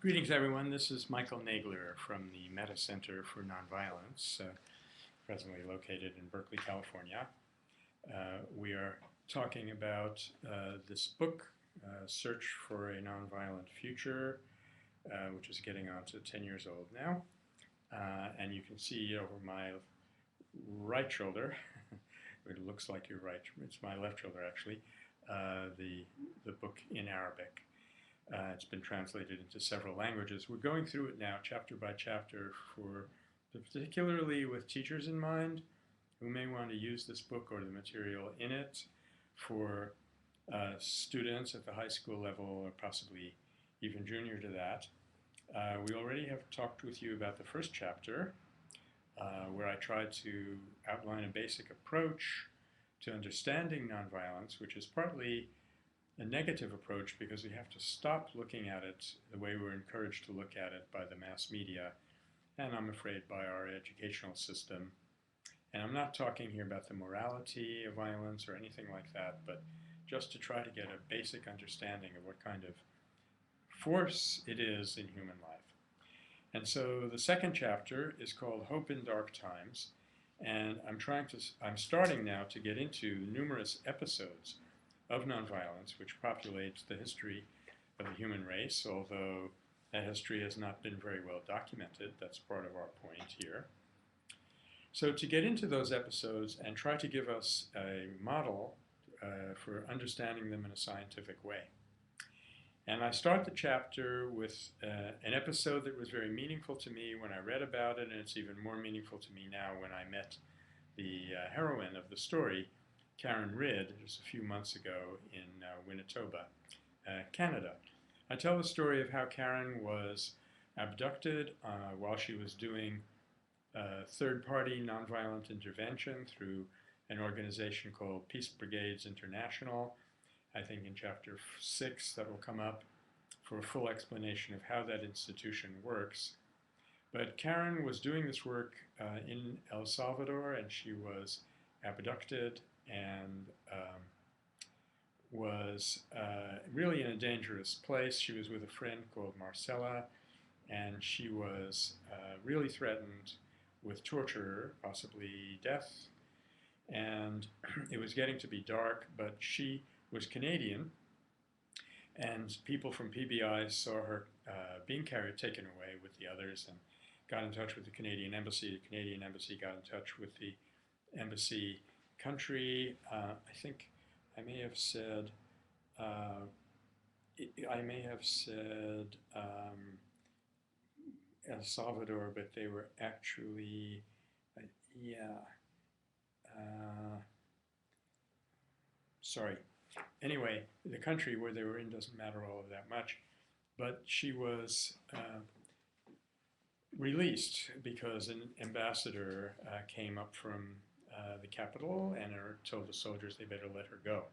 Greetings, everyone. This is Michael Nagler from the Meta Center for Nonviolence, presently located in Berkeley, California. We are talking about this book, Search for a Nonviolent Future, which is getting on to 10 years old now. And you can see over my right shoulder, it looks like you're right, it's my left shoulder actually, the book in Arabic. It's been translated into several languages. We're going through it now chapter by chapter, particularly with teachers in mind who may want to use this book or the material in it for students at the high school level or possibly even junior to that. We already have talked with you about the first chapter where I tried to outline a basic approach to understanding nonviolence, which is partly a negative approach because we have to stop looking at it the way we're encouraged to look at it by the mass media and I'm afraid by our educational system. And I'm not talking here about the morality of violence or anything like that, but just to try to get a basic understanding of what kind of force it is in human life. And so the second chapter is called Hope in Dark Times, and I'm starting now to get into numerous episodes of nonviolence, which populates the history of the human race, although that history has not been very well documented. That's part of our point here. So to get into those episodes and try to give us a model for understanding them in a scientific way. And I start the chapter with an episode that was very meaningful to me when I read about it, and it's even more meaningful to me now when I met the heroine of the story, Karen Ridd, just a few months ago in Winnetoba, Canada. I tell the story of how Karen was abducted while she was doing third-party nonviolent intervention through an organization called Peace Brigades International. I think in chapter 6 that will come up for a full explanation of how that institution works. But Karen was doing this work in El Salvador, and she was abducted and was really in a dangerous place. She was with a friend called Marcella, and she was really threatened with torture, possibly death. And it was getting to be dark, but she was Canadian, and people from PBI saw her being taken away with the others and got in touch with the Canadian Embassy. The Canadian Embassy got in touch with the embassy country. I think I may have said El Salvador, but they were actually sorry. Anyway, the country where they were in doesn't matter all of that much, but she was released because an ambassador came up from the capital and told the soldiers they better let her go.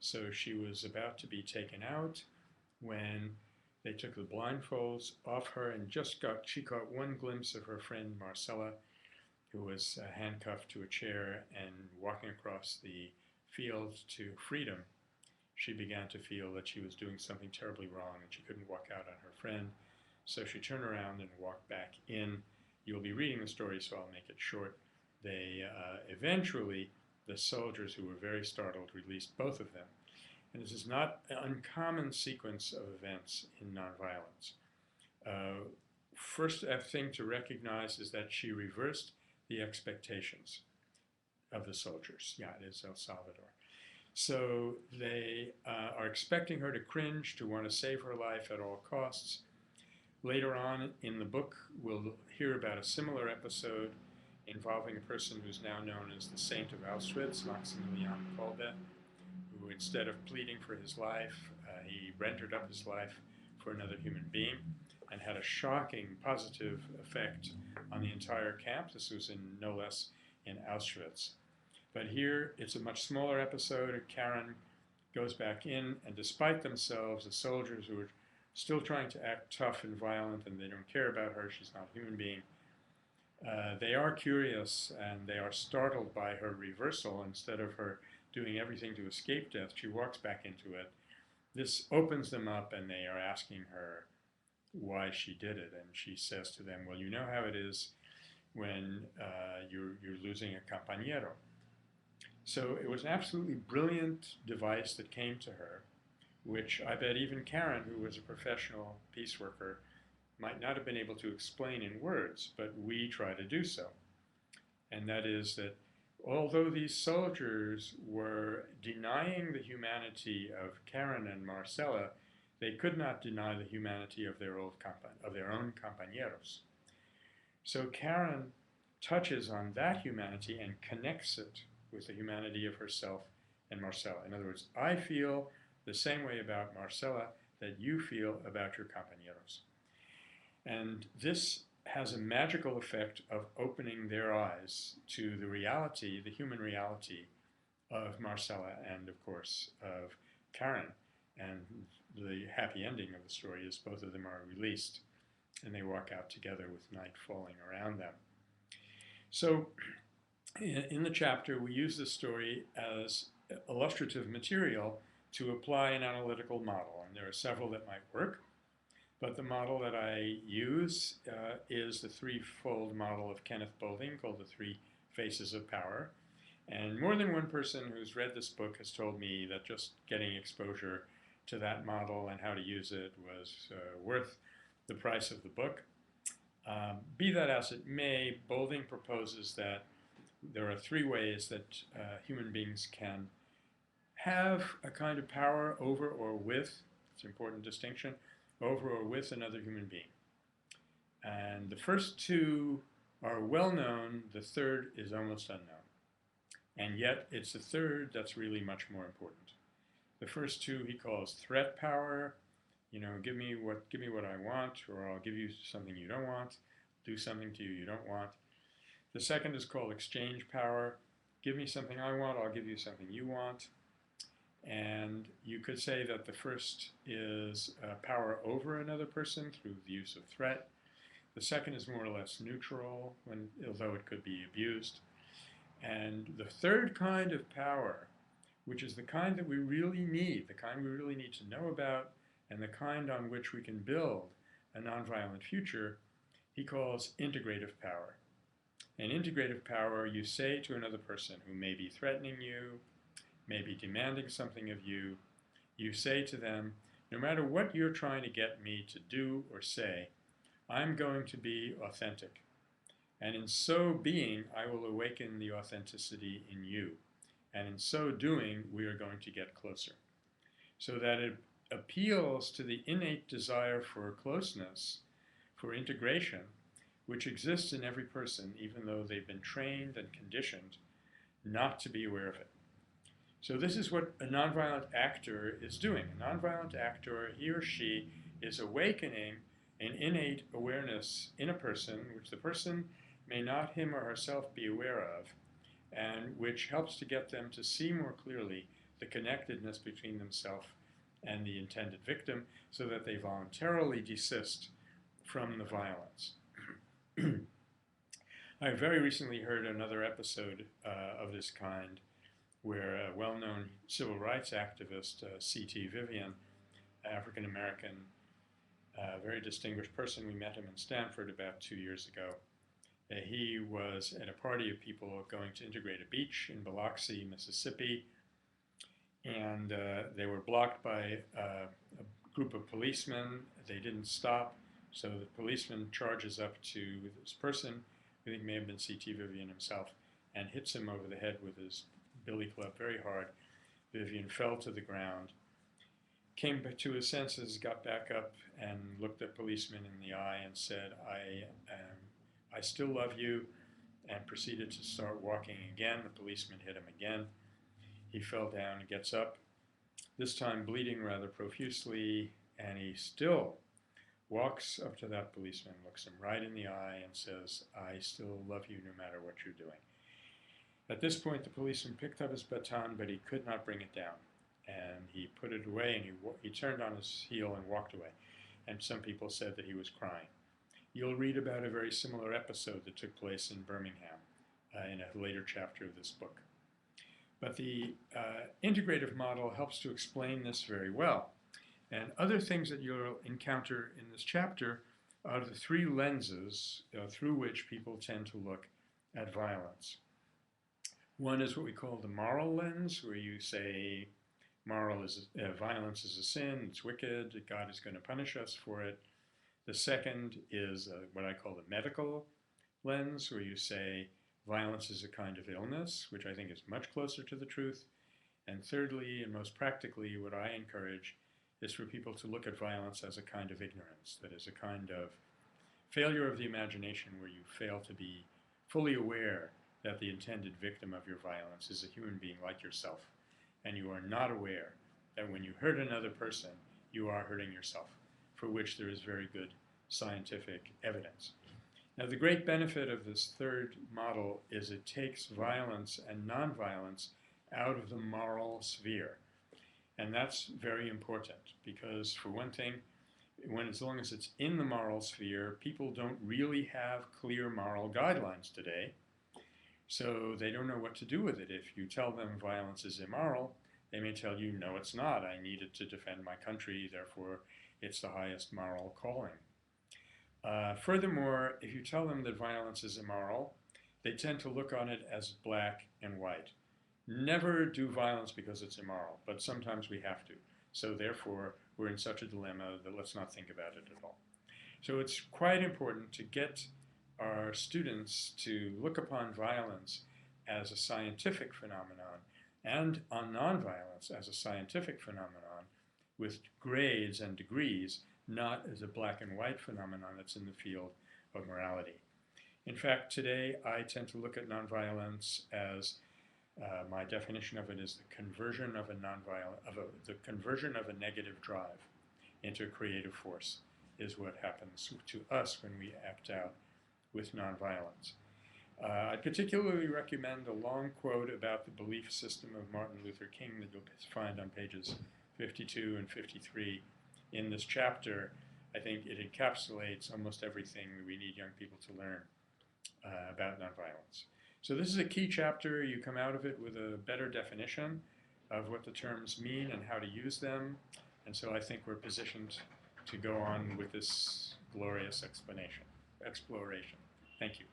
So she was about to be taken out when they took the blindfolds off her and she caught one glimpse of her friend Marcella, who was handcuffed to a chair and walking across the field to freedom. She began to feel that she was doing something terribly wrong and she couldn't walk out on her friend. So she turned around and walked back in. You'll be reading the story, so I'll make it short. They eventually, the soldiers who were very startled, released both of them. And this is not an uncommon sequence of events in nonviolence. First thing to recognize is that she reversed the expectations of the soldiers. Yeah, it is El Salvador. So they are expecting her to cringe, to want to save her life at all costs. Later on in the book, we'll hear about a similar episode involving a person who's now known as the Saint of Auschwitz, Maximilian Kolbe, who instead of pleading for his life, he rendered up his life for another human being and had a shocking positive effect on the entire camp. This was no less in Auschwitz. But here, it's a much smaller episode. Karen goes back in, and despite themselves, the soldiers who are still trying to act tough and violent, and they don't care about her, she's not a human being, they are curious, and they are startled by her reversal. Instead of her doing everything to escape death, she walks back into it. This opens them up, and they are asking her why she did it. And she says to them, well, you know how it is when you're losing a compañero. So it was an absolutely brilliant device that came to her, which I bet even Karen, who was a professional peace worker, might not have been able to explain in words, but we try to do so. And that is that although these soldiers were denying the humanity of Karen and Marcella, they could not deny the humanity of their own compañeros. So Karen touches on that humanity and connects it with the humanity of herself and Marcella. In other words, I feel the same way about Marcella that you feel about your compañeros. And this has a magical effect of opening their eyes to the reality, the human reality of Marcella and, of course, of Karen. And the happy ending of the story is both of them are released and they walk out together with night falling around them. So in the chapter, we use this story as illustrative material to apply an analytical model. And there are several that might work. But the model that I use is the threefold model of Kenneth Boulding called the Three Faces of Power. And more than one person who's read this book has told me that just getting exposure to that model and how to use it was worth the price of the book. Be that as it may, Boulding proposes that there are three ways that human beings can have a kind of power over or with, it's an important distinction, over or with another human being. And the first two are well known, the third is almost unknown. And yet it's the third that's really much more important. The first two he calls threat power, you know, give me what I want, or I'll give you something you don't want, do something to you you don't want. The second is called exchange power, give me something I want, I'll give you something you want. And you could say that the first is power over another person through the use of threat. The second is more or less neutral, although it could be abused. And the third kind of power, which is the kind that we really need, the kind we really need to know about, and the kind on which we can build a nonviolent future, he calls integrative power. And integrative power, you say to another person who may be threatening you, maybe demanding something of you, you say to them, no matter what you're trying to get me to do or say, I'm going to be authentic. And in so being, I will awaken the authenticity in you. And in so doing, we are going to get closer. So that it appeals to the innate desire for closeness, for integration, which exists in every person, even though they've been trained and conditioned not to be aware of it. So this is what a nonviolent actor is doing. A nonviolent actor, he or she, is awakening an innate awareness in a person, which the person may not him or herself be aware of, and which helps to get them to see more clearly the connectedness between themselves and the intended victim, so that they voluntarily desist from the violence. I very recently heard another episode of this kind where a well-known civil rights activist, C.T. Vivian, African-American, very distinguished person, we met him in Stanford about 2 years ago. He was at a party of people going to integrate a beach in Biloxi, Mississippi, and they were blocked by a group of policemen. They didn't stop, so the policeman charges up to this person, who I think may have been C.T. Vivian himself, and hits him over the head with his billy club very hard. Vivian fell to the ground, came to his senses, got back up, and looked the policeman in the eye and said, I still love you, and proceeded to start walking again. The policeman hit him again. He fell down and gets up, this time bleeding rather profusely, and he still walks up to that policeman, looks him right in the eye, and says, I still love you no matter what you're doing. At this point, the policeman picked up his baton, but he could not bring it down. And he put it away, and he turned on his heel and walked away. And some people said that he was crying. You'll read about a very similar episode that took place in Birmingham in a later chapter of this book. But the integrative model helps to explain this very well. And other things that you'll encounter in this chapter are the three lenses through which people tend to look at violence. One is what we call the moral lens, where you say violence is a sin, it's wicked, God is going to punish us for it. The second is what I call the medical lens, where you say violence is a kind of illness, which I think is much closer to the truth. And thirdly, and most practically, what I encourage is for people to look at violence as a kind of ignorance, that is a kind of failure of the imagination, where you fail to be fully aware that the intended victim of your violence is a human being like yourself, and you are not aware that when you hurt another person, you are hurting yourself, for which there is very good scientific evidence. Now, the great benefit of this third model is it takes violence and nonviolence out of the moral sphere. And that's very important because, for one thing, as long as it's in the moral sphere, people don't really have clear moral guidelines today. So they don't know what to do with it. If you tell them violence is immoral, they may tell you, no, it's not. I need it to defend my country, therefore it's the highest moral calling. Furthermore, if you tell them that violence is immoral, they tend to look on it as black and white. Never do violence because it's immoral, but sometimes we have to. So therefore, we're in such a dilemma that let's not think about it at all. So it's quite important to get our students to look upon violence as a scientific phenomenon and on nonviolence as a scientific phenomenon with grades and degrees, not as a black and white phenomenon that's in the field of morality. In fact, today I tend to look at nonviolence as my definition of it is the conversion of a negative drive into a creative force is what happens to us when we act out with nonviolence. I particularly recommend a long quote about the belief system of Martin Luther King that you'll find on pages 52 and 53 in this chapter. I think it encapsulates almost everything we need young people to learn about nonviolence. So this is a key chapter. You come out of it with a better definition of what the terms mean and how to use them. And so I think we're positioned to go on with this glorious exploration. Thank you.